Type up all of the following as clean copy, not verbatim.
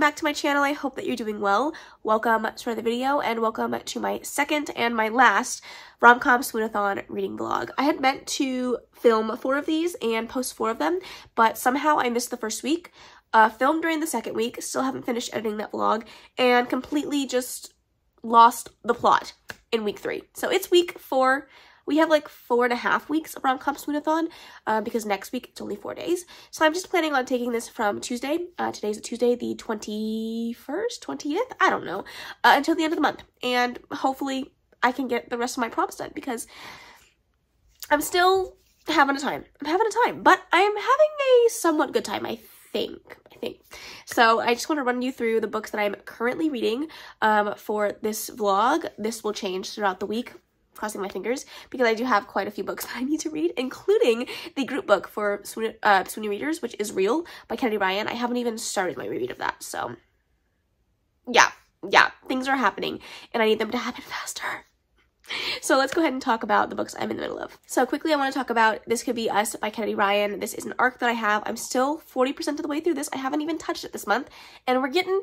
back to my channel. I hope that you're doing well. Welcome to the video and welcome to my second and my last RomCom Swoonathon reading vlog. I had meant to film 4 of these and post 4 of them, but somehow I missed the first week, filmed during the second week, still haven't finished editing that vlog, and completely just lost the plot in week 3. So it's week 4. We have like 4.5 weeks of RomCom Swoonathon because next week it's only 4 days. So I'm just planning on taking this from Tuesday, today's Tuesday the 21st, 20th, I don't know, until the end of the month. And hopefully I can get the rest of my prompts done because I'm still having a time. I'm having a time, but I'm having a somewhat good time, I think. So I just want to run you through the books that I'm currently reading for this vlog. This will change throughout the week, crossing my fingers, because I do have quite a few books that I need to read, including the group book for Swoony Readers, which is Real by Kaylanisimplyme. I haven't even started my reread of that, so yeah, things are happening, and I need them to happen faster. So let's go ahead and talk about the books I'm in the middle of. So quickly, I want to talk about This Could Be Us by Kaylanisimplyme. This is an arc that I have. I'm still 40% of the way through this. I haven't even touched it this month, and we're getting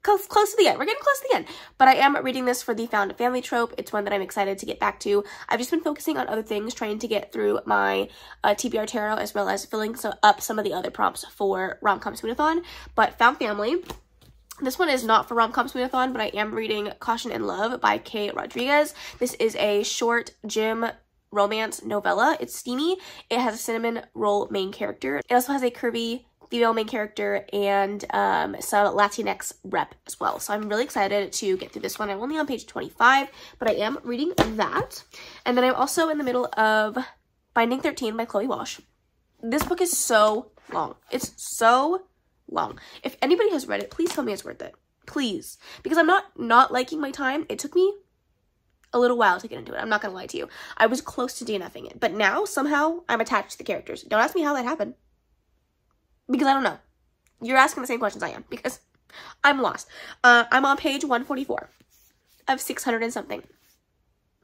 close to the end. We're getting close to the end. But I am reading this for the found family trope. It's one that I'm excited to get back to. I've just been focusing on other things, trying to get through my TBR tarot, as well as filling up some of the other prompts for RomCom Swoonathon. But found family, this one is not for RomCom Swoonathon, but I am reading Caution and Love by Kay Rodriguez. This is a short gym romance novella. It's steamy. It has a cinnamon roll main character. It also has a curvy female main character and some Latinx rep as well. So I'm really excited to get through this one. I'm only on page 25, but I am reading that. And then I'm also in the middle of Binding 13 by Chloe Walsh. This book is so long. It's so long. If anybody has read it, please tell me it's worth it. Please. Because I'm not liking my time. It took me a little while to get into it. I'm not going to lie to you. I was close to DNFing it. But now, somehow, I'm attached to the characters. Don't ask me how that happened, because I don't know. You're asking the same questions I am, because I'm lost. I'm on page 144 of 600 and something.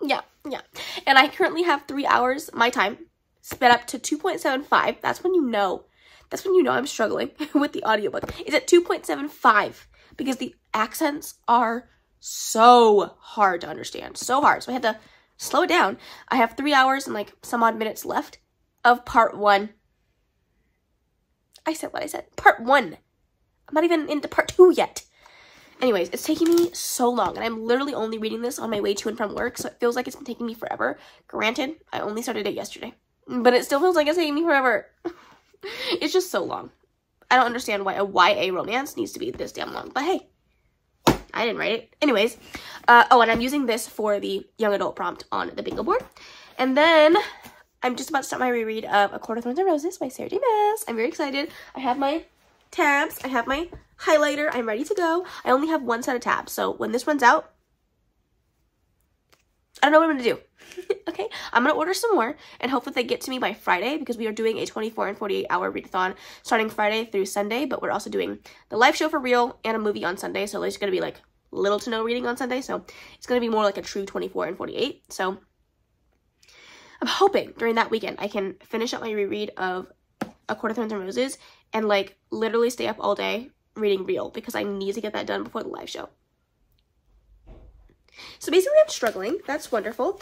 Yeah. And I currently have 3 hours, my time, sped up to 2.75. That's when you know I'm struggling with the audiobook. It's at 2.75 because the accents are so hard to understand. So hard. So I had to slow it down. I have 3 hours and like some odd minutes left of part 1. I said what I said. Part 1. I'm not even into part 2 yet. Anyways, it's taking me so long, and I'm literally only reading this on my way to and from work, so it feels like it's been taking me forever. Granted, I only started it yesterday, but it still feels like it's taking me forever. It's just so long. I don't understand why a YA romance needs to be this damn long, but hey, I didn't write it. Anyways, oh, and I'm using this for the young adult prompt on the bingo board. And then I'm just about to start my reread of A Court of Thorns and Roses by Sarah J. Maas. I'm very excited. I have my tabs. I have my highlighter. I'm ready to go. I only have 1 set of tabs, so when this runs out, I don't know what I'm going to do. Okay? I'm going to order some more and hope that they get to me by Friday, because we are doing a 24 and 48 hour readathon starting Friday through Sunday, but we're also doing the live show for Real and a movie on Sunday, so there's going to be like little to no reading on Sunday, so it's going to be more like a true 24 and 48, so I'm hoping during that weekend I can finish up my reread of A Court of Thorns and Roses and like literally stay up all day reading Real, because I need to get that done before the live show. So basically I'm struggling. That's wonderful.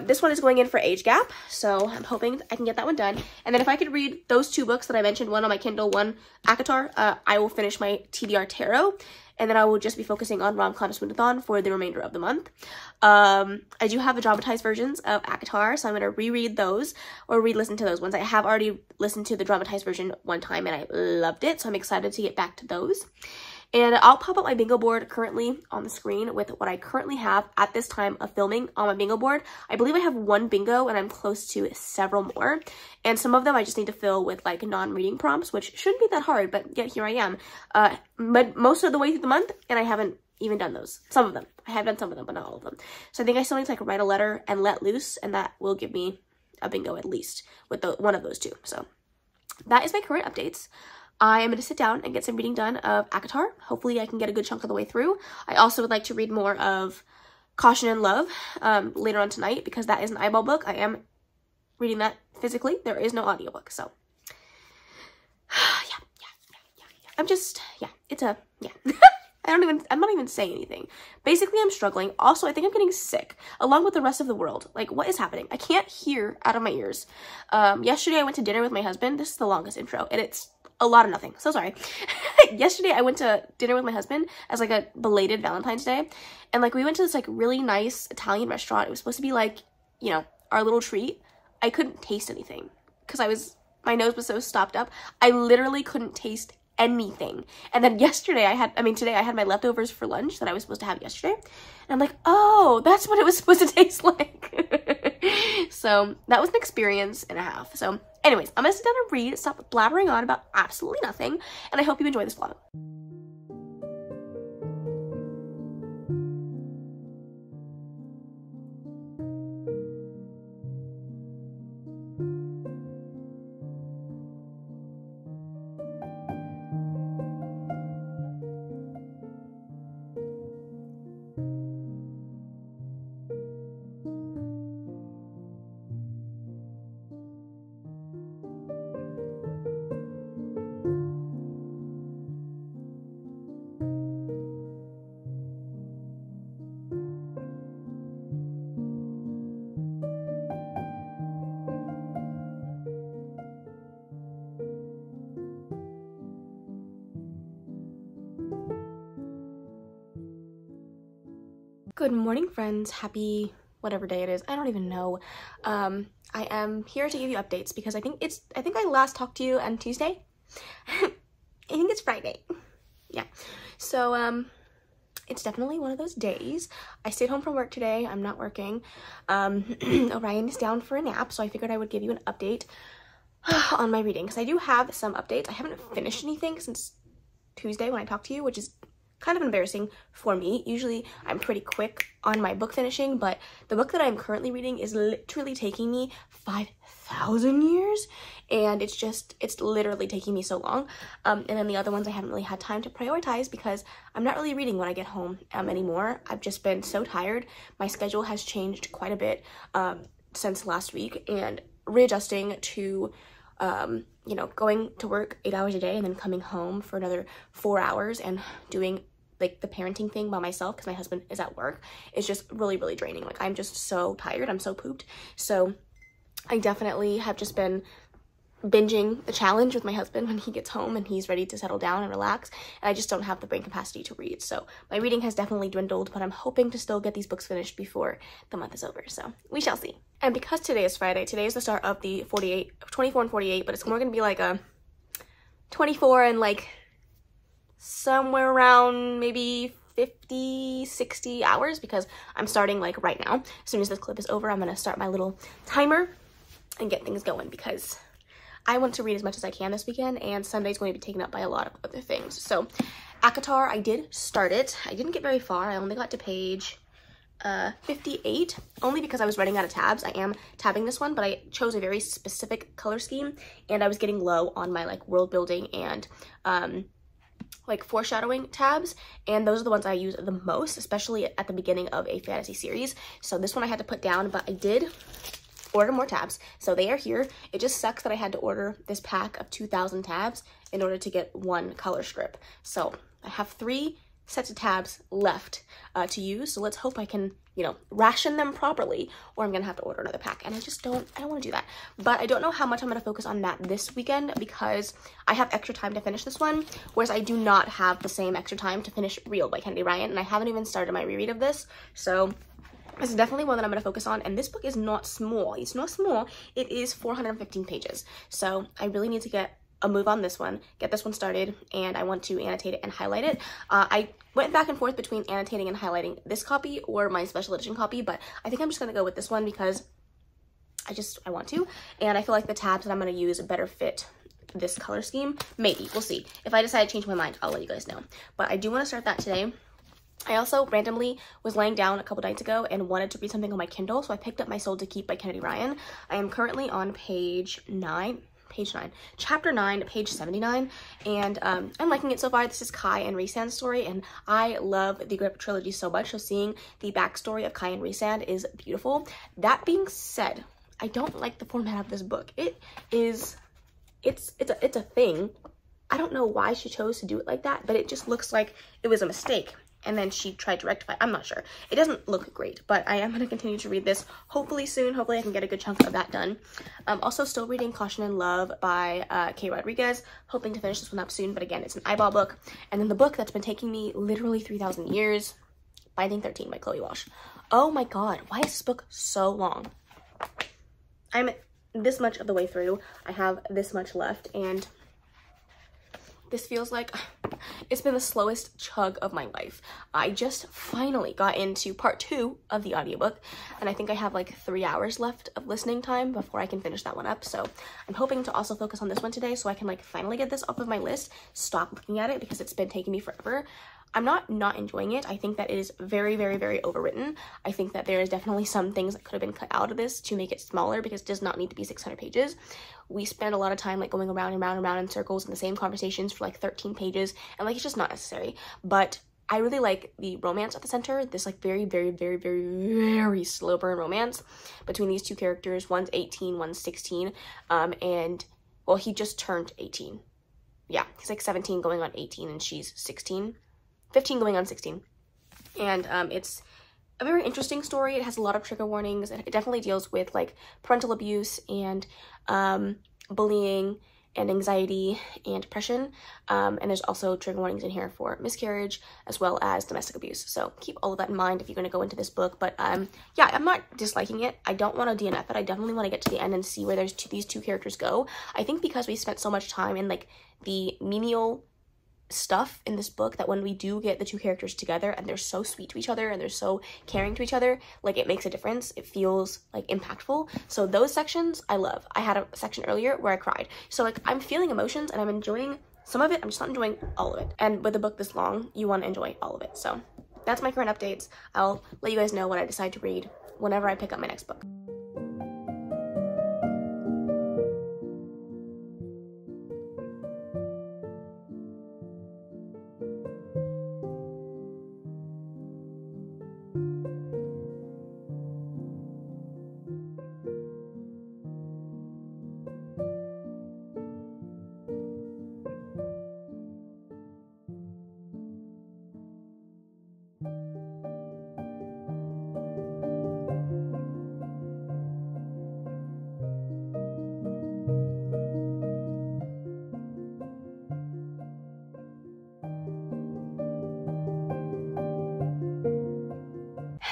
This one is going in for age gap, so I'm hoping I can get that one done. And then if I could read those 2 books that I mentioned, one on my Kindle, one ACOTAR, I will finish my TBR tarot. And then I will just be focusing on RomCom Swoonathon for the remainder of the month. I do have the dramatized versions of ACOTAR, so I'm going to reread those, or re-listen to those ones. I have already listened to the dramatized version one time, and I loved it, so I'm excited to get back to those. And I'll pop up my bingo board currently on the screen with what I currently have at this time of filming on my bingo board. I believe I have 1 bingo, and I'm close to several more. And some of them I just need to fill with like non-reading prompts, which shouldn't be that hard, but yet here I am. But most of the way through the month, and I haven't even done those. Some of them. I have done some of them, but not all of them. So I think I still need to like write a letter and let loose, and that will give me a bingo at least with one of those 2. So that is my current updates. I am going to sit down and get some reading done of ACOTAR. Hopefully I can get a good chunk of the way through. I also would like to read more of Caution and Love later on tonight, because that is an eyeball book. I am reading that physically. There is no audiobook, so yeah. I'm just, yeah, it's a yeah. I'm not even saying anything. Basically, I'm struggling. Also, I think I'm getting sick, along with the rest of the world. Like, what is happening? I can't hear out of my ears. Yesterday, I went to dinner with my husband. This is the longest intro, and it's a lot of nothing. So sorry. Yesterday, I went to dinner with my husband as, like, a belated Valentine's Day. And, like, we went to this, like, really nice Italian restaurant. It was supposed to be, like, you know, our little treat. I couldn't taste anything because my nose was so stopped up. I literally couldn't taste anything. And then today I had my leftovers for lunch that I was supposed to have yesterday. And I'm like, oh, that's what it was supposed to taste like. So that was an experience and a half. So anyways, I'm gonna sit down and read, stop blabbering on about absolutely nothing, and I hope you enjoy this vlog. Good morning, friends. Happy whatever day it is. I don't even know. I am here to give you updates because I think I last talked to you on Tuesday. I think it's Friday. Yeah. So it's definitely one of those days. I stayed home from work today. I'm not working. Orion is down for a nap, so I figured I would give you an update on my reading because I do have some updates. I haven't finished anything since Tuesday when I talked to you, which is kind of embarrassing for me. Usually I'm pretty quick on my book finishing, but the book that I'm currently reading is literally taking me 5,000 years, and it's literally taking me so long. And then the other ones I haven't really had time to prioritize because I'm not really reading when I get home anymore. I've just been so tired. My schedule has changed quite a bit since last week, and readjusting to you know, going to work 8 hours a day and then coming home for another 4 hours and doing like the parenting thing by myself because my husband is at work is just really, really draining. Like, I'm just so tired. I'm so pooped. So I definitely have just been binging the challenge with my husband when he gets home and he's ready to settle down and relax, and I just don't have the brain capacity to read. So my reading has definitely dwindled, but I'm hoping to still get these books finished before the month is over, so we shall see. And because today is Friday, today is the start of the 24 and 48, but it's more gonna be like a 24 and like somewhere around maybe 50, 60 hours because I'm starting like right now. As soon as this clip is over, I'm gonna start my little timer and get things going because I want to read as much as I can this weekend, and Sunday's going to be taken up by a lot of other things. So, ACOTAR, I did start it. I didn't get very far. I only got to page 58, only because I was running out of tabs. I am tabbing this one, but I chose a very specific color scheme, and I was getting low on my like world building and like foreshadowing tabs, and those are the ones I use the most, especially at the beginning of a fantasy series. So this one I had to put down, but I did order more tabs, so they are here. It just sucks that I had to order this pack of 2,000 tabs in order to get one color strip. So I have 3 sets of tabs left to use, so let's hope I can, you know, ration them properly, or I'm gonna have to order another pack, and I don't want to do that. But I don't know how much I'm gonna focus on that this weekend because I have extra time to finish this one, whereas I do not have the same extra time to finish Real by Kennedy Ryan, and I haven't even started my reread of this, so this is definitely one that I'm going to focus on, and this book is not small. It's not small. It is 415 pages, so I really need to get a move on this one, get this one started, and I want to annotate it and highlight it. I went back and forth between annotating and highlighting this copy or my special edition copy, but I think I'm just going to go with this one because I want to, and I feel like the tabs that I'm going to use better fit this color scheme. Maybe. We'll see. If I decide to change my mind, I'll let you guys know. But I do want to start that today. I also randomly was laying down a couple nights ago and wanted to read something on my Kindle, so I picked up My Soul to Keep by Kennedy Ryan. I am currently on chapter 9, page 79, and I'm liking it so far. This is Kai and Rhysand's story, and I love the Grip trilogy so much, so seeing the backstory of Kai and Rhysand is beautiful. That being said, I don't like the format of this book. It's a thing, I don't know why she chose to do it like that, but it just looks like it was a mistake. And then she tried to rectify it. I'm not sure. It doesn't look great, but I am going to continue to read this hopefully soon. Hopefully I can get a good chunk of that done. Also still reading Caution and Love by Kay Rodriguez. Hoping to finish this one up soon, but again, it's an eyeball book. And then the book that's been taking me literally 3,000 years, Binding 13 by Chloe Walsh. Oh my god, why is this book so long? I'm this much of the way through. I have this much left, and this feels like it's been the slowest chug of my life. I just finally got into part 2 of the audiobook, and I think I have like 3 hours left of listening time before I can finish that one up. So I'm hoping to also focus on this one today so I can like finally get this off of my list, stop looking at it because it's been taking me forever. I'm not enjoying it. I think that it is very, very, very overwritten. I think that there is definitely some things that could have been cut out of this to make it smaller because it does not need to be 600 pages. We spend a lot of time like going around and round and round in circles in the same conversations for like 13 pages, and like it's just not necessary. But I really like the romance at the center, this like very, very, very, very, very slow burn romance between these two characters. One's 18, one's 16, and well, he just turned 18. Yeah, he's like 17 going on 18 and she's 15 going on 16. And it's a very interesting story. It has a lot of trigger warnings. It definitely deals with like parental abuse and bullying and anxiety and depression. And there's also trigger warnings in here for miscarriage as well as domestic abuse. So keep all of that in mind if you're going to go into this book. But yeah, I'm not disliking it. I don't want to DNF it. I definitely want to get to the end and see where these two characters go. I think because we spent so much time in like the menial stuff in this book that when we do get the two characters together and they're so sweet to each other and they're so caring to each other, like it makes a difference. It feels like impactful. So those sections I love. I had a section earlier where I cried. So like I'm feeling emotions and I'm enjoying some of it. I'm just not enjoying all of it. And with a book this long, you want to enjoy all of it. So that's my current updates. I'll let you guys know what I decide to read whenever I pick up my next book.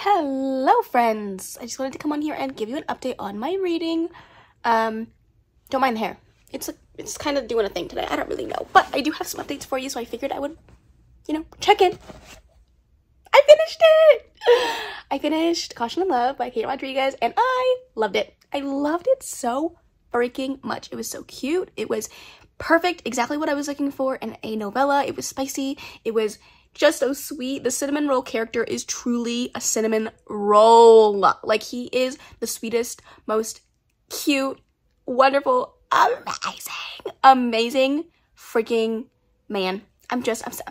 Hello friends! I just wanted to come on here and give you an update on my reading. Don't mind the hair. It's kind of doing a thing today. I don't really know. But I do have some updates for you, so I figured I would, you know, check in. I finished it! I finished Caution and Love by Kay Rodriguez, and I loved it. I loved it so freaking much. It was so cute. It was perfect. Exactly what I was looking for in a novella. It was spicy. It was just so sweet. The cinnamon roll character is truly a cinnamon roll. Like, he is the sweetest, most cute, wonderful, amazing freaking man. I'm obsessed.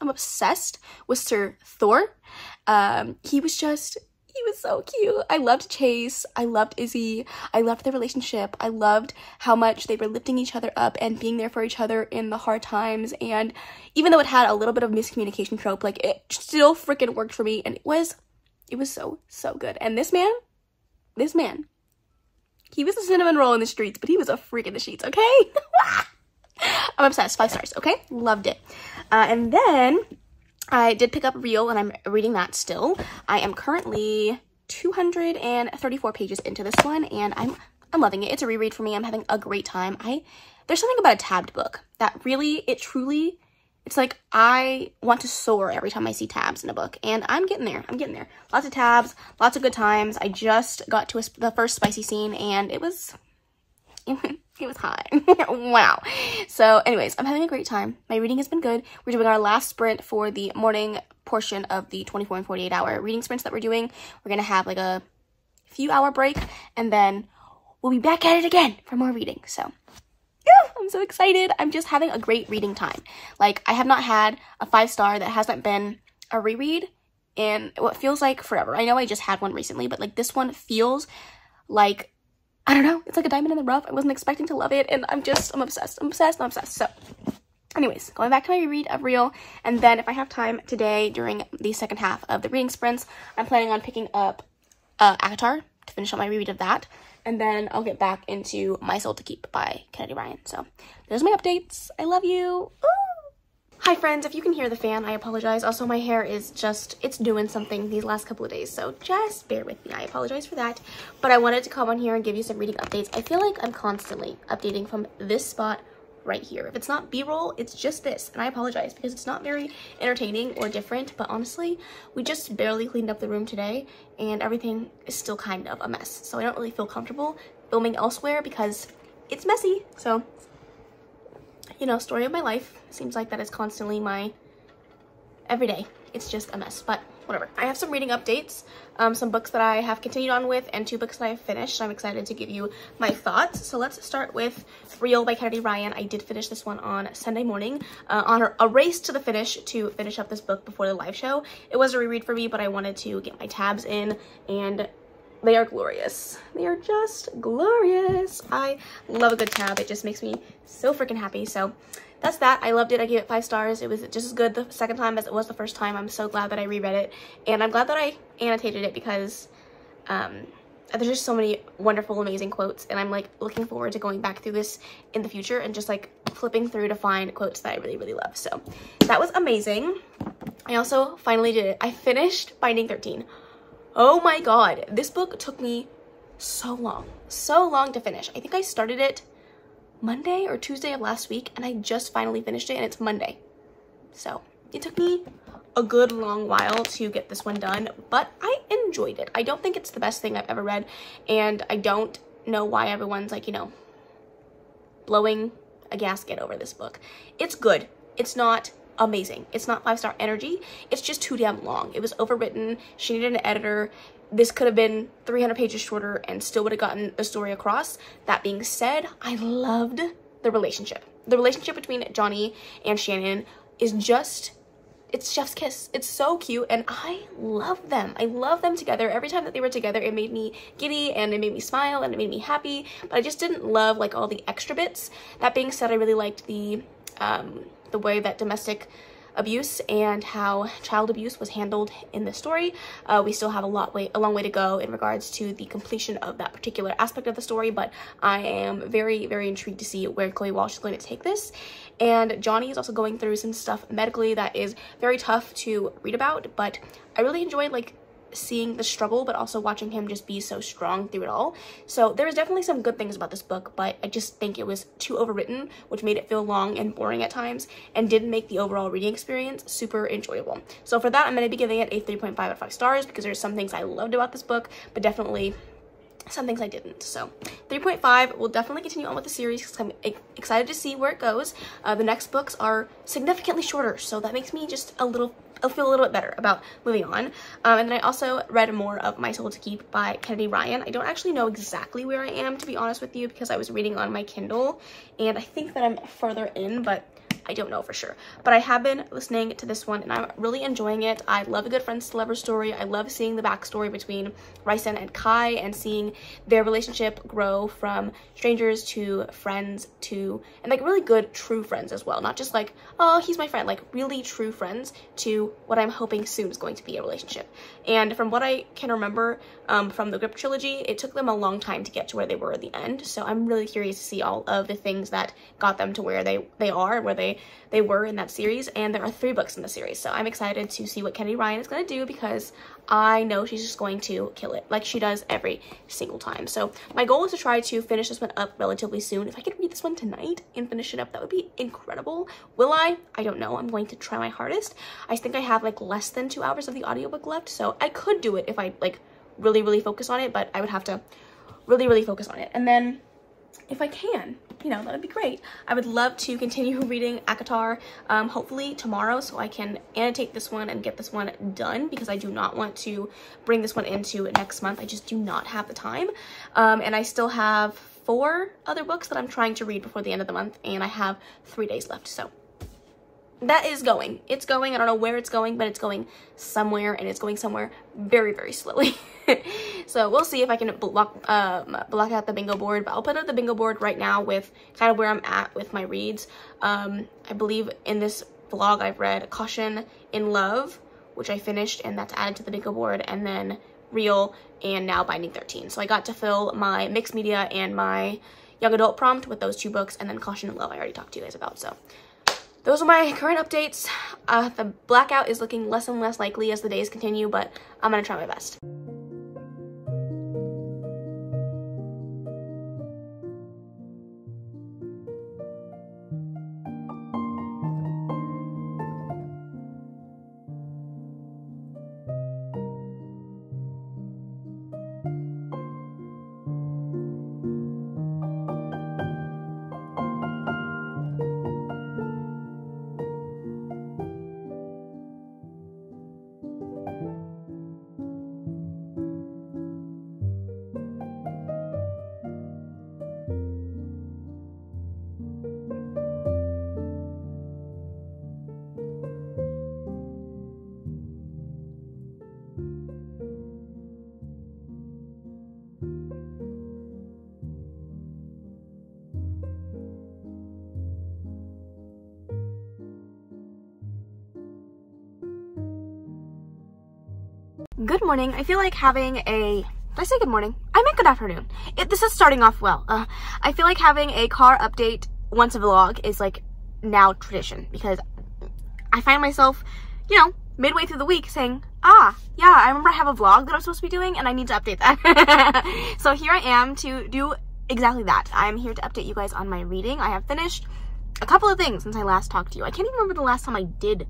I'm obsessed with Sir Thor. He was so cute. I loved Chase. I loved Izzy. I loved their relationship. I loved how much they were lifting each other up and being there for each other in the hard times. And even though it had a little bit of miscommunication trope, like, it still freaking worked for me. And it was so good. And this man, he was a cinnamon roll in the streets, but he was a freak in the sheets, okay? I'm obsessed. 5 stars, okay? Loved it. And then I did pick up Real, and I'm reading that still. I am currently 234 pages into this one, and I'm loving it. It's a reread for me. I'm having a great time. There's something about a tabbed book that really, it's like I want to soar every time I see tabs in a book, and I'm getting there. Lots of tabs, lots of good times. I just got to the first spicy scene, and it was hot. Wow. So anyways, I'm having a great time. My reading has been good. We're doing our last sprint for the morning portion of the 24 and 48 hour reading sprints that we're doing. We're going to have like a few hour break, and then we'll be back at it again for more reading. So yeah, I'm so excited. I'm just having a great reading time. Like, I have not had a 5-star that hasn't been a reread in what feels like forever. I know I just had one recently, but like this one feels like, I don't know, it's like a diamond in the rough. I wasn't expecting to love it, and I'm obsessed. So Anyways, going back to my reread of Real, and then if I have time today during the second half of the reading sprints, I'm planning on picking up ACOTAR to finish up my reread of that, and then I'll get back into My Soul to Keep by Kennedy Ryan. So there's my updates. I love you. Ooh. Hi friends, if you can hear the fan, I apologize. Also, my hair is just, it's doing something these last couple of days, so just bear with me. I apologize for that, but I wanted to come on here and give you some reading updates. I feel like I'm constantly updating from this spot right here. If it's not b-roll, it's just this, and I apologize because it's not very entertaining or different, but honestly, we just barely cleaned up the room today and everything is still kind of a mess, so I don't really feel comfortable filming elsewhere because it's messy. So, you know, story of my life. Seems like that is constantly my everyday. It's just a mess, but whatever. I have some reading updates, some books that I have continued on with, and 2 books that I have finished. I'm excited to give you my thoughts. So let's start with Real by Kennedy Ryan. I did finish this one on Sunday morning, on a race to the finish to finish up this book before the live show. It was a reread for me, but I wanted to get my tabs in, and they are glorious. They are just glorious. I love a good tab. It just makes me so freaking happy. So that's that. I loved it. I gave it 5 stars. It was just as good the second time as it was the first time. I'm so glad that I reread it, and I'm glad that I annotated it because there's just so many wonderful, amazing quotes, and I'm like looking forward to going back through this in the future and just like flipping through to find quotes that I really, really love. So that was amazing. I also finally did it. I finished Binding 13. Oh my god, this book took me so long to finish. I think I started it Monday or Tuesday of last week, and I just finally finished it, and it's Monday. So it took me a good long while to get this one done, but I enjoyed it. I don't think it's the best thing I've ever read, and I don't know why everyone's like, you know, blowing a gasket over this book. It's good. It's not amazing. It's not 5-star energy. It's just too damn long. It was overwritten. She needed an editor. This could have been 300 pages shorter and still would have gotten the story across. That being said, I loved the relationship. The relationship between Johnny and Shannon is just, it's chef's kiss. It's so cute, and I love them. I love them together. Every time that they were together, it made me giddy, and it made me smile, and it made me happy, but I just didn't love like all the extra bits. That being said, I really liked the way that domestic abuse and how child abuse was handled in the story. We still have a long way to go in regards to the completion of that particular aspect of the story, but I am very, very intrigued to see where Chloe Walsh is going to take this. And Johnny is also going through some stuff medically that is very tough to read about, but I really enjoyed like seeing the struggle, but also watching him just be so strong through it all. So there was definitely some good things about this book, but I just think it was too overwritten, which made it feel long and boring at times, and didn't make the overall reading experience super enjoyable. So for that, I'm going to be giving it a 3.5 out of 5 stars because there's some things I loved about this book, but definitely some things I didn't. So 3.5, we'll definitely continue on with the series because I'm excited to see where it goes. The next books are significantly shorter, so that makes me just I'll feel a little bit better about moving on. And then I also read more of My Soul to Keep by Kennedy Ryan. I don't actually know exactly where I am, to be honest with you, because I was reading on my Kindle, and I think that I'm further in, but I don't know for sure. But I have been listening to this one, and I'm really enjoying it. I love a good friends to lovers story. I love seeing the backstory between Ryson and Kai, and seeing their relationship grow from strangers to friends to, and like really good true friends as well. Not just like, oh, he's my friend, like really true friends to what I'm hoping soon is going to be a relationship. And from what I can remember from the Grip trilogy, it took them a long time to get to where they were at the end. So I'm really curious to see all of the things that got them to where they are, where they were in that series. And there are 3 books in the series, so I'm excited to see what Kennedy Ryan is going to do, because I know she's just going to kill it like she does every single time. So my goal is to try to finish this one up relatively soon. If I could read this one tonight and finish it up, that would be incredible. Will I? I don't know. I'm going to try my hardest. I think I have like less than 2 hours of the audiobook left, so I could do it if I like really focus on it, but I would have to really focus on it. And then if I can, you know, that would be great. I would love to continue reading ACOTAR, hopefully tomorrow, so I can annotate this one and get this one done, because I do not want to bring this one into next month. I just do not have the time. And I still have 4 other books that I'm trying to read before the end of the month, and I have 3 days left. So that is going. It's going. I don't know where it's going, but it's going somewhere, and it's going somewhere very, very slowly. So we'll see if I can block out the bingo board, but I'll put out the bingo board right now with kind of where I'm at with my reads. I believe in this vlog I've read Caution in Love, which I finished, and that's added to the bingo board, and then Real, and now Binding 13. So I got to fill my mixed media and my young adult prompt with those 2 books, and then Caution in Love I already talked to you guys about. So those are my current updates. The blackout is looking less and less likely as the days continue, but I'm gonna try my best. Good morning. I feel like having a... Did I say good morning? I meant good afternoon. This is starting off well. I feel like having a car update once a vlog is like now tradition, because I find myself, you know, midway through the week saying, yeah, I remember I have a vlog that I'm supposed to be doing and I need to update that. So here I am to do exactly that. I'm here to update you guys on my reading. I have finished a couple of things since I last talked to you. I can't even remember the last time I did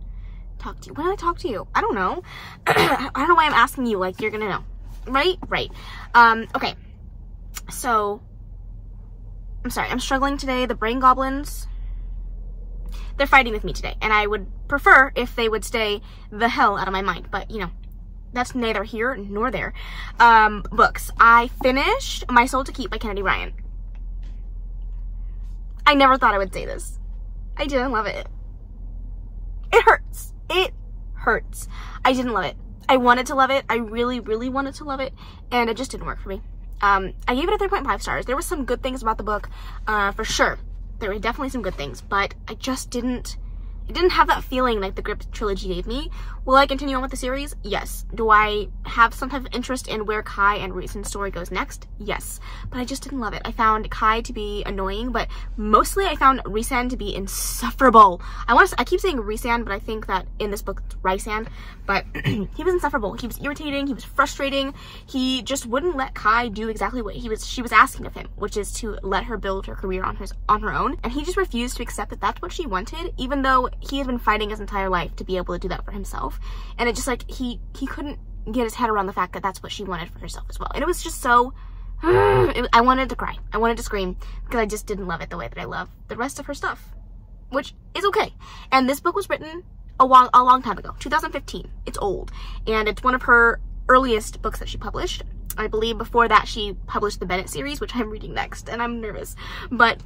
talk to you. When did I talk to you? I don't know. I don't know why I'm asking you, like you're gonna know. Right? Okay. So, I'm sorry, I'm struggling today. The brain goblins, they're fighting with me today, and I would prefer if they would stay the hell out of my mind, but you know, that's neither here nor there. Books. I finished My Soul to Keep by Kennedy Ryan. I never thought I would say this. I didn't love it. It hurts. It hurts. I didn't love it. I wanted to love it. I really, really wanted to love it, and it just didn't work for me. I gave it a 3.5 stars. There were some good things about the book, for sure. There were definitely some good things, but I just didn't have that feeling like the Grip trilogy gave me. Will I continue on with the series? Yes. Do I have some type of interest in where Kai and Rhysand's story goes next? Yes. But I just didn't love it. I found Kai to be annoying, but mostly I found Rhysand to be insufferable. I keep saying Rhysand, but I think that in this book it's Rhysand. But he was insufferable. He was irritating. He was frustrating. He just wouldn't let Kai do exactly what she was asking of him, which is to let her build her career on her own. And he just refused to accept that that's what she wanted, even though he had been fighting his entire life to be able to do that for himself. And it just like he couldn't get his head around the fact that that's what she wanted for herself as well. And it was just so I wanted to cry. I wanted to scream because I just didn't love it the way that I love the rest of her stuff, which is okay. And this book was written a long time ago, 2015. It's old, and it's one of her earliest books that she published. I believe before that she published the Bennett series, which I'm reading next, and I'm nervous. But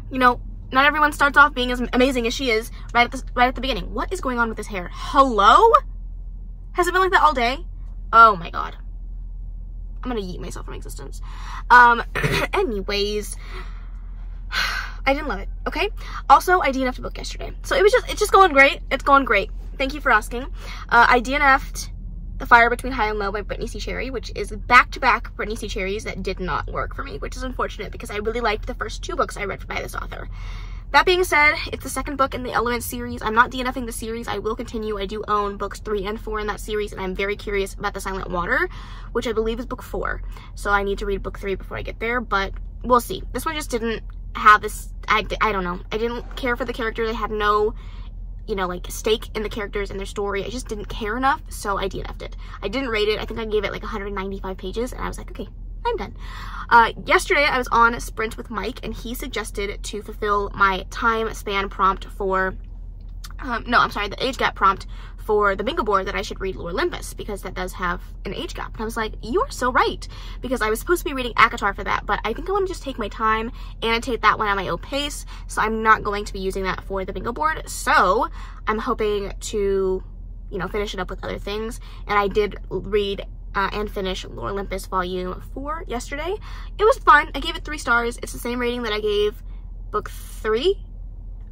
you know, not everyone starts off being as amazing as she is right at the beginning. What is going on with this hair? Hello? Has it been like that all day? Oh my god. I'm gonna yeet myself from existence. Anyways, I didn't love it, okay? Also, I DNF'd a book yesterday. So it's just going great. It's going great. Thank you for asking. I DNF'd The Fire Between High and Low by Brittany C. Cherry, which is back-to-back Brittany C. Cherries that did not work for me, which is unfortunate because I really liked the first 2 books I read by this author. That being said, it's the second book in the Elements series. I'm not DNFing the series. I will continue. I do own books 3 and 4 in that series, and I'm very curious about The Silent Water, which I believe is book 4. So I need to read book 3 before I get there, but we'll see. This one just didn't have this, I don't know. I didn't care for the characters. I had no, you know, like, stake in the characters and their story. I just didn't care enough, so I DNF'd it. I didn't rate it. I think I gave it like 195 pages, and I was like, okay, I'm done. Yesterday, I was on Sprint with Mike, and he suggested to fulfill my time span prompt for no, I'm sorry, the age gap prompt for the bingo board that I should read Lore Olympus, because that does have an age gap. And I was like, you are so right, because I was supposed to be reading ACOTAR for that, but I think I want to just take my time, annotate that one at my own pace, so I'm not going to be using that for the bingo board. So I'm hoping to, you know, finish it up with other things. And I did read and finish Lore Olympus Volume 4 yesterday. It was fun. I gave it 3 stars. It's the same rating that I gave book 3.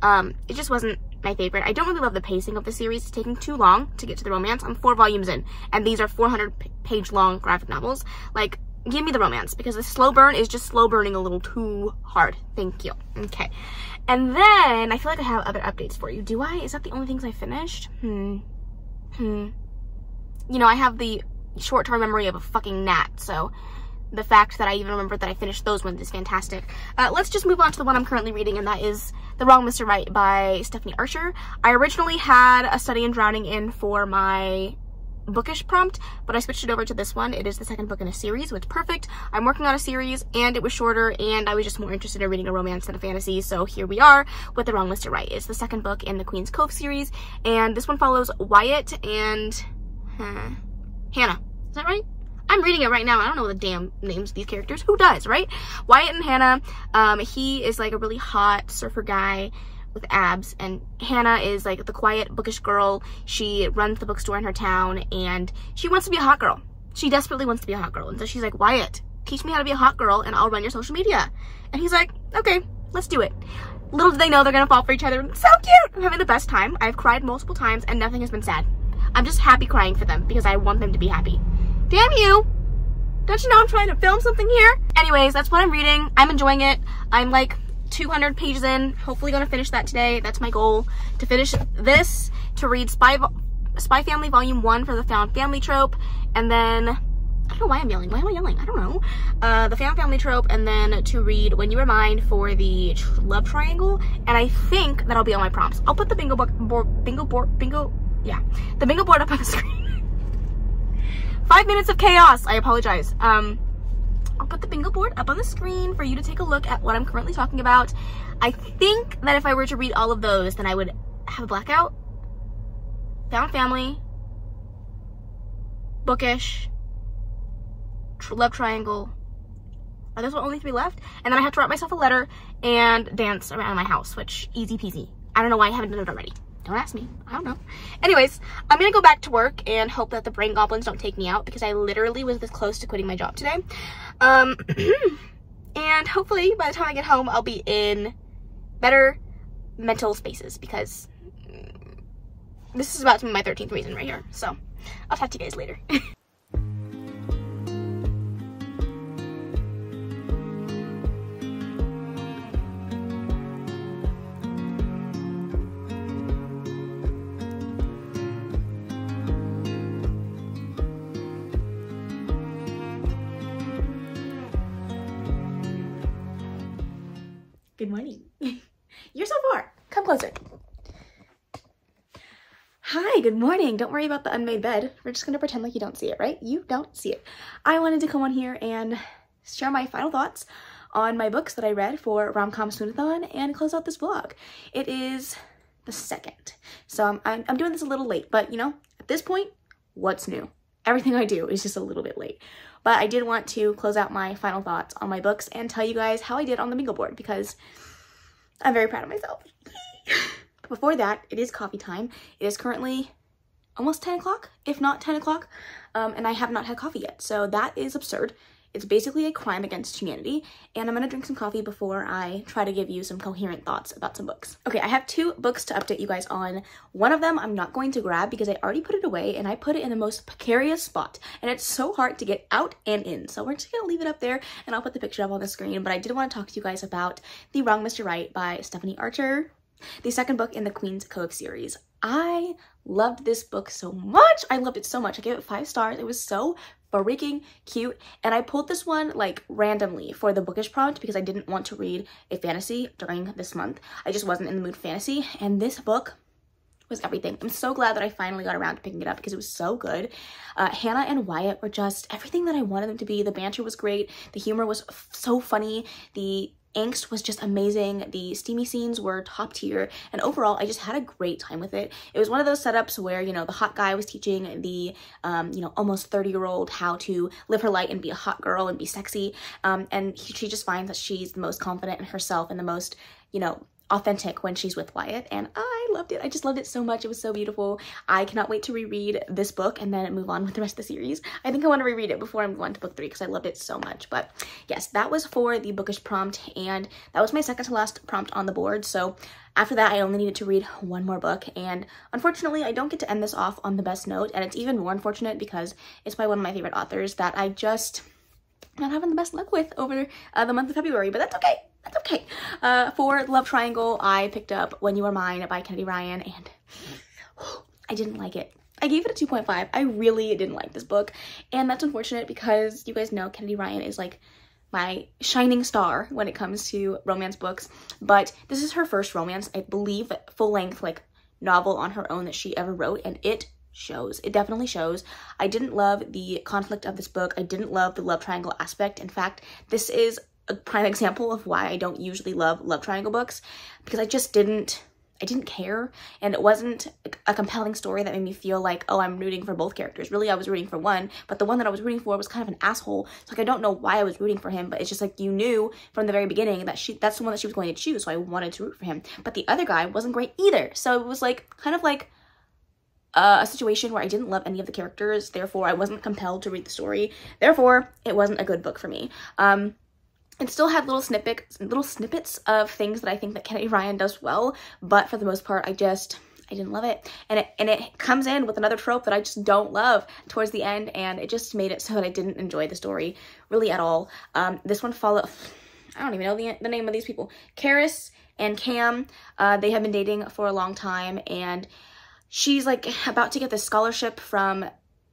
It just wasn't my favorite. I don't really love the pacing of the series. It's taking too long to get to the romance. I'm 4 volumes in, and these are 400-page long graphic novels. Like, give me the romance, because the slow burn is just slow burning a little too hard. Thank you. Okay. And then, I feel like I have other updates for you. Do I? Is that the only things I finished? You know, I have the short-term memory of a fucking gnat, so the fact that I even remember that I finished those ones is fantastic. Let's just move on to the one I'm currently reading, and that is The Wrong Mr. Right by Stephanie Archer. I originally had A Study in Drowning in for my bookish prompt, but I switched it over to this one. It is the second book in a series, so it's perfect. I'm working on a series, and it was shorter, and I was just more interested in reading a romance than a fantasy, so here we are with The Wrong Mr. Right. It's the second book in the Queen's Cove series, and this one follows Wyatt and Hannah. Is that right? I'm reading it right now. I don't know the damn names of these characters. Who does, right? Wyatt and Hannah, he is like a really hot surfer guy with abs, and Hannah is like the quiet, bookish girl. She runs the bookstore in her town, and she wants to be a hot girl. She desperately wants to be a hot girl, and so she's like, Wyatt, teach me how to be a hot girl, and I'll run your social media. And he's like, okay, let's do it. Little do they know they're gonna fall for each other. So cute! I'm having the best time. I've cried multiple times, and nothing has been sad. I'm just happy crying for them, because I want them to be happy. Damn you! Don't you know I'm trying to film something here? Anyways, that's what I'm reading. I'm enjoying it. I'm like 200 pages in. Hopefully gonna finish that today. That's my goal. To finish this, to read Spy Family Volume 1 for the found family trope, and then, I don't know why I'm yelling. Why am I yelling? I don't know. The found family trope, and then to read When You Were Mine for the love triangle, and I think that'll be all my prompts. I'll put the bingo board up on the screen. 5 minutes of chaos. I apologize. I'll put the bingo board up on the screen for you to take a look at what I'm currently talking about. I think that if I were to read all of those, then I would have a blackout. Found Family, Bookish, Love Triangle. Are those the only 3 left? And then I have to write myself a letter and dance around my house, which easy peasy. I don't know why I haven't done it already. Don't ask me. I don't know. Anyways, I'm gonna go back to work and hope that the brain goblins don't take me out, because I literally was this close to quitting my job today. And hopefully by the time I get home, I'll be in better mental spaces, because this is about to be my 13th reason right here. So I'll talk to you guys later. Good morning. You're so far. Come closer. Hi, good morning. Don't worry about the unmade bed. We're just going to pretend like you don't see it, right? You don't see it. I wanted to come on here and share my final thoughts on my books that I read for RomCom Swoonathon and close out this vlog. It is the 2nd. So I'm doing this a little late, but you know, at this point, what's new? Everything I do is just a little bit late. But I did want to close out my final thoughts on my books and tell you guys how I did on the bingo board, because I'm very proud of myself. But before that, it is coffee time. It is currently almost 10 o'clock, if not 10 o'clock, and I have not had coffee yet. So that is absurd. It's basically a crime against humanity, and I'm gonna drink some coffee before I try to give you some coherent thoughts about some books. Okay, I have 2 books to update you guys on. One of them I'm not going to grab because I already put it away, and I put it in the most precarious spot, and it's so hard to get out and in. So we're just gonna leave it up there, and I'll put the picture up on the screen. But I did want to talk to you guys about The Wrong Mr. Right by Stephanie Archer, the second book in the Queen's Cove series. I loved this book so much. I loved it so much. I gave it 5 stars. It was so freaking cute, and I pulled this one like randomly for the bookish prompt because I didn't want to read a fantasy during this month. I just wasn't in the mood for fantasy, and this book was everything. I'm so glad that I finally got around to picking it up because it was so good. Hannah and Wyatt were just everything that I wanted them to be. The banter was great. The humor was so funny. The angst was just amazing. The steamy scenes were top tier, and overall I just had a great time with it. It was one of those setups where, you know, the hot guy was teaching the you know, almost 30-year-old how to live her life and be a hot girl and be sexy, and she just finds that she's the most confident in herself and the most, you know, authentic when she's with Wyatt, and I loved it. I just loved it so much. It was so beautiful. I cannot wait to reread this book and then move on with the rest of the series. I think I want to reread it before I'm going to book 3 because I loved it so much. But yes, that was for the bookish prompt, and that was my second to last prompt on the board. So after that, I only needed to read one more book, and unfortunately, I don't get to end this off on the best note, and it's even more unfortunate because it's by one of my favorite authors that I just not having the best luck with over the month of February, but that's okay. That's okay. For Love Triangle, I picked up When You Were Mine by Kennedy Ryan, and I didn't like it. I gave it a 2.5. I really didn't like this book, and that's unfortunate because you guys know Kennedy Ryan is like my shining star when it comes to romance books, but this is her first romance, I believe, full-length like novel on her own that she ever wrote, and it shows. It definitely shows. I didn't love the conflict of this book. I didn't love the love triangle aspect. In fact, this is a prime example of why I don't usually love love triangle books, because I didn't care, and it wasn't a compelling story that made me feel like, oh, I'm rooting for both characters. Really, I was rooting for one, but the one that I was rooting for was kind of an asshole. So like, I don't know why I was rooting for him, but it's just like, you knew from the very beginning that that's the one that she was going to choose, so I wanted to root for him. But the other guy wasn't great either, so it was like kind of like a situation where I didn't love any of the characters, therefore I wasn't compelled to read the story, therefore it wasn't a good book for me. It still had little snippets of things that I think that Kennedy Ryan does well, but for the most part, I didn't love it. And it comes in with another trope that I just don't love towards the end, and it just made it so that I didn't enjoy the story really at all. This one followed, I don't even know the name of these people. Karis and Cam, they have been dating for a long time, and she's like about to get this scholarship from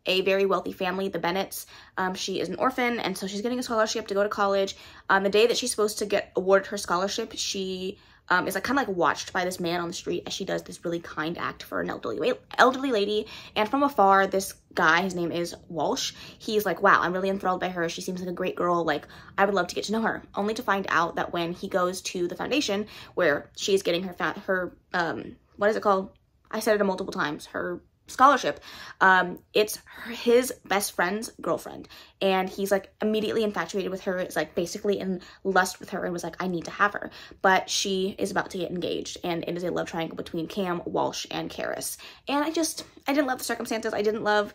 a very wealthy family, the Bennetts. She is an orphan, and so she's getting a scholarship to go to college. The day that she's supposed to get awarded her scholarship, she is like kind of like watched by this man on the street as she does this really kind act for an elderly lady. And from afar, this guy, his name is Walsh, he's like, wow, I'm really enthralled by her. She seems like a great girl. Like, I would love to get to know her. Only to find out that when he goes to the foundation where she's getting her what is it called? I said it multiple times. Her scholarship, it's his best friend's girlfriend, and he's like immediately infatuated with her. It's like basically in lust with her, and was like, I need to have her. But she is about to get engaged, and it is a love triangle between Cam, Walsh, and Karis. And I didn't love the circumstances. I didn't love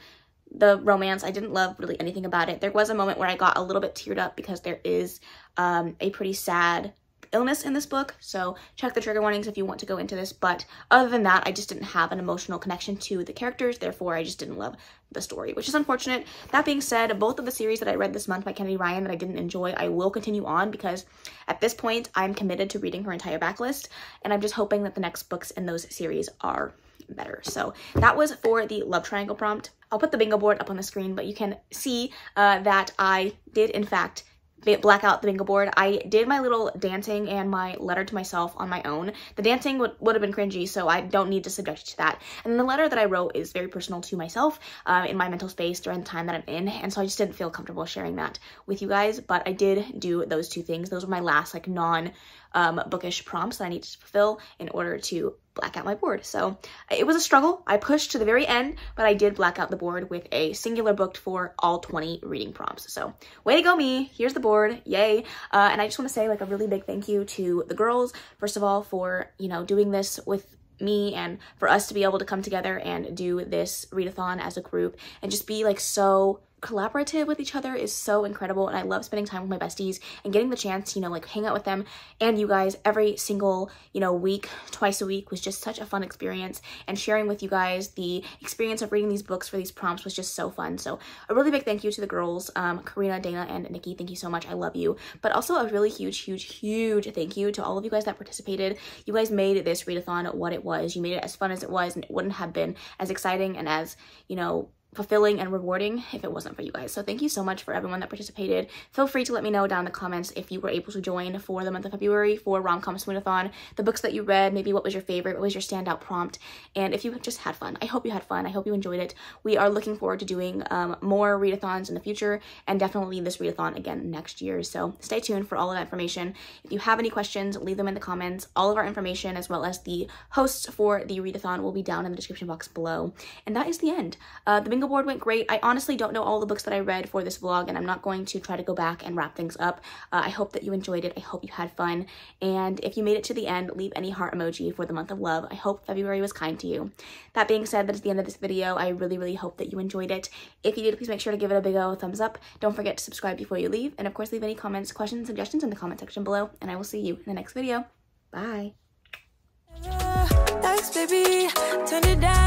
the romance. I didn't love really anything about it. There was a moment where I got a little bit teared up because there is a pretty sad illness in this book, so check the trigger warnings if you want to go into this. But other than that, I just didn't have an emotional connection to the characters, therefore I just didn't love the story, which is unfortunate. That being said, both of the series that I read this month by Kennedy Ryan that I didn't enjoy, I will continue on, because at this point I'm committed to reading her entire backlist, and I'm just hoping that the next books in those series are better. So that was for the love triangle prompt. I'll put the bingo board up on the screen, but you can see that I did in fact black out the bingo board. I did my little dancing and my letter to myself on my own. The dancing would have been cringy, so I don't need to subject you to that. And the letter that I wrote is very personal to myself in my mental space during the time that I'm in, and so I just didn't feel comfortable sharing that with you guys. But I did do those two things. Those were my last like bookish prompts that I needed to fulfill in order to black out my board. So it was a struggle. I pushed to the very end, but I did black out the board with a singular booked for all 20 reading prompts. So way to go me. Here's the board. Yay. And I just want to say like a really big thank you to the girls, first of all, for, you know, doing this with me, and for us to be able to come together and do this readathon as a group and just be like so collaborative with each other is so incredible. And I love spending time with my besties and getting the chance to, you know, like hang out with them and you guys every single, you know, week, twice a week was just such a fun experience. And sharing with you guys the experience of reading these books for these prompts was just so fun. So a really big thank you to the girls, Karina, Dana, and Nikki. Thank you so much. I love you. But also a really huge thank you to all of you guys that participated. You guys made this readathon what it was. You made it as fun as it was, and it wouldn't have been as exciting and as, you know, fulfilling and rewarding if it wasn't for you guys. So thank you so much for everyone that participated. Feel free to let me know down in the comments if you were able to join for the month of February for RomCom Swoonathon, the books that you read, maybe what was your favorite, what was your standout prompt, and if you just had fun. I hope you had fun. I hope you enjoyed it. We are looking forward to doing more readathons in the future, and definitely this readathon again next year. So stay tuned for all of that information. If you have any questions, leave them in the comments. All of our information as well as the hosts for the readathon will be down in the description box below. And that is the end. The bingo board went great. I honestly don't know all the books that I read for this vlog, and I'm not going to try to go back and wrap things up. I hope that you enjoyed it. I hope you had fun. And if you made it to the end, leave any heart emoji for the month of love. I hope February was kind to you. That being said, that is the end of this video. I really hope that you enjoyed it. If you did, please make sure to give it a big old thumbs up. Don't forget to subscribe before you leave. And of course, leave any comments, questions, suggestions in the comment section below. And I will see you in the next video. Bye. Thanks, baby. Turn it down.